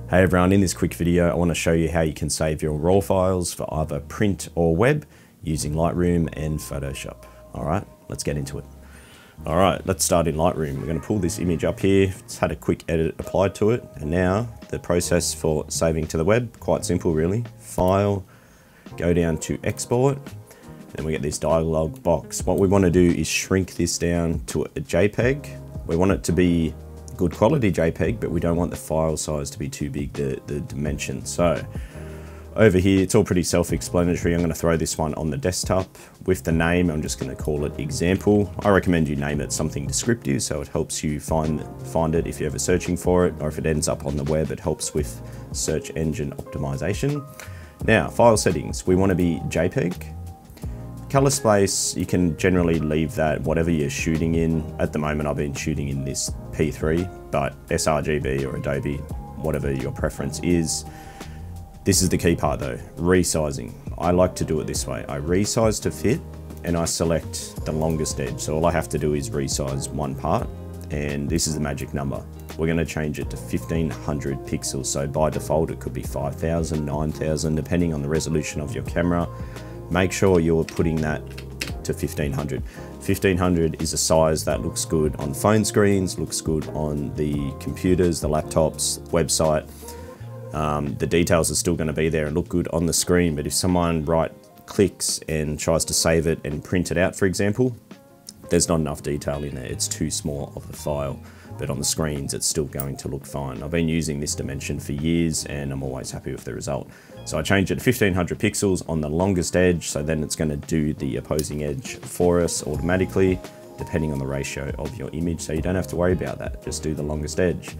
Hey everyone, in this quick video I want to show you how you can save your RAW files for either print or web using Lightroom and Photoshop. Alright, let's get into it. Alright, let's start in Lightroom. We're going to pull this image up here. It's had a quick edit applied to it, and now the process for saving to the web, quite simple really. File, go down to export, then we get this dialog box. What we want to do is shrink this down to a JPEG. We want it to be good quality JPEG, but we don't want the file size to be too big, the dimension. So over here, it's all pretty self-explanatory. I'm going to throw this one on the desktop with the name. I'm just going to call it example. I recommend you name it something descriptive so it helps you find it if you're ever searching for it, or if it ends up on the web, it helps with search engine optimization. Now, file settings, we want to be JPEG. Color space, you can generally leave that whatever you're shooting in. At the moment I've been shooting in this P3, but sRGB or Adobe, whatever your preference is. This is the key part though, resizing. I like to do it this way. I resize to fit and I select the longest edge. So all I have to do is resize one part, and this is the magic number. We're going to change it to 1500 pixels. So by default it could be 5000, 9000, depending on the resolution of your camera. Make sure you're putting that to 1500. 1500 is a size that looks good on phone screens, looks good on the computers, the laptops, website. The details are still going to be there and look good on the screen, but if someone right-clicks and tries to save it and print it out, for example, there's not enough detail in there. It's too small of a file, but on the screens it's still going to look fine. I've been using this dimension for years and I'm always happy with the result. So I changed it to 1500 pixels on the longest edge, so then it's going to do the opposing edge for us automatically, depending on the ratio of your image, so you don't have to worry about that. Just do the longest edge.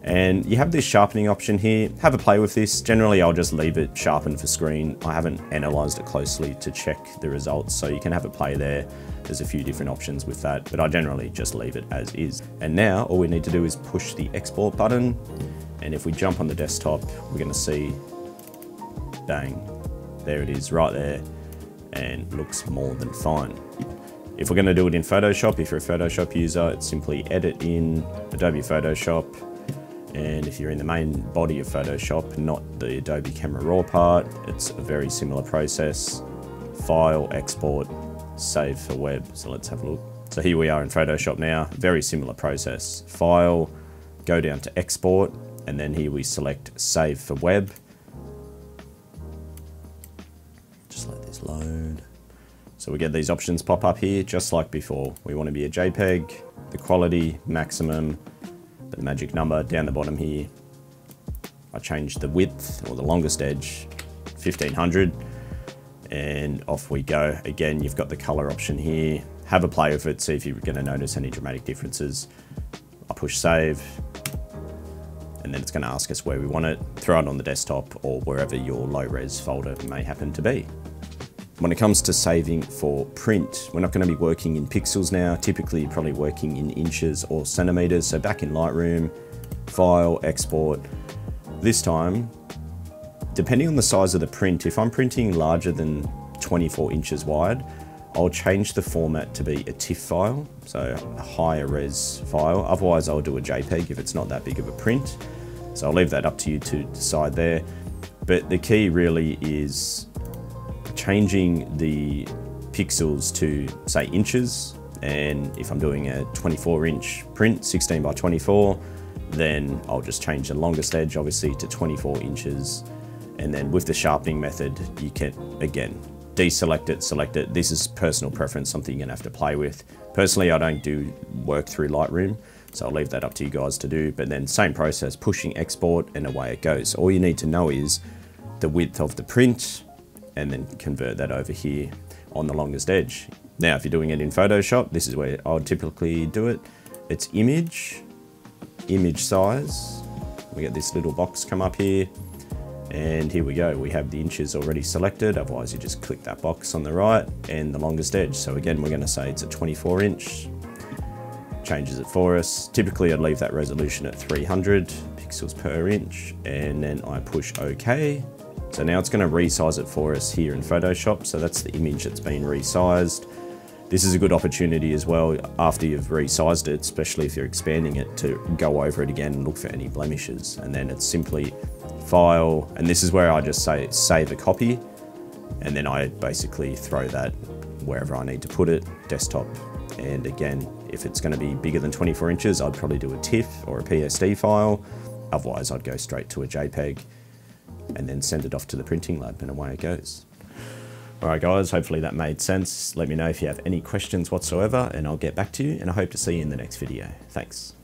And you have this sharpening option here. Have a play with this. Generally I'll just leave it sharpened for screen. I haven't analyzed it closely to check the results, so you can have a play there. There's a few different options with that, but I generally just leave it as is. And now all we need to do is push the export button, and if we jump on the desktop, we're going to see, bang, there it is right there, and looks more than fine. If we're going to do it in Photoshop, if you're a Photoshop user, it's simply edit in Adobe Photoshop. And if you're in the main body of Photoshop, not the Adobe Camera Raw part, it's a very similar process. File, export, save for web. So let's have a look. So here we are in Photoshop now, very similar process. File, go down to export, and then here we select save for web. Just let this load. So we get these options pop up here, just like before. We want to be a JPEG, the quality, maximum, the magic number down the bottom here. I changed the width, or the longest edge, 1500, and off we go. Again, you've got the color option here. Have a play with it, see if you're going to notice any dramatic differences. I push save, and then it's going to ask us where we want it. Throw it on the desktop or wherever your low-res folder may happen to be. When it comes to saving for print, we're not going to be working in pixels now. Typically, you're probably working in inches or centimeters. So back in Lightroom, file, export. This time, depending on the size of the print, if I'm printing larger than 24 inches wide, I'll change the format to be a TIFF file, so a higher res file. Otherwise, I'll do a JPEG if it's not that big of a print. So I'll leave that up to you to decide there. But the key really is changing the pixels to, say, inches. And if I'm doing a 24-inch print, 16 by 24, then I'll just change the longest edge, obviously, to 24 inches. And then with the sharpening method, you can, again, deselect it, select it. This is personal preference, something you're gonna have to play with. Personally, I don't do work through Lightroom, so I'll leave that up to you guys to do. But then same process, pushing export, and away it goes. All you need to know is the width of the print, and then convert that over here on the longest edge. Now, if you're doing it in Photoshop, this is where I would typically do it. It's image size. We get this little box come up here, and here we go. We have the inches already selected. Otherwise, you just click that box on the right and the longest edge. So again, we're gonna say it's a 24 inch. Changes it for us. Typically, I'd leave that resolution at 300 pixels per inch, and then I push OK. So now it's going to resize it for us here in Photoshop. So that's the image that's been resized. This is a good opportunity as well after you've resized it, especially if you're expanding it, to go over it again and look for any blemishes. And then it's simply File, and this is where I just say save a copy, and then I basically throw that wherever I need to put it, desktop. And again, if it's going to be bigger than 24 inches, I'd probably do a TIFF or a PSD file. Otherwise, I'd go straight to a JPEG and then send it off to the printing lab, and away it goes. All right, guys, hopefully that made sense. Let me know if you have any questions whatsoever, and I'll get back to you, and I hope to see you in the next video. Thanks.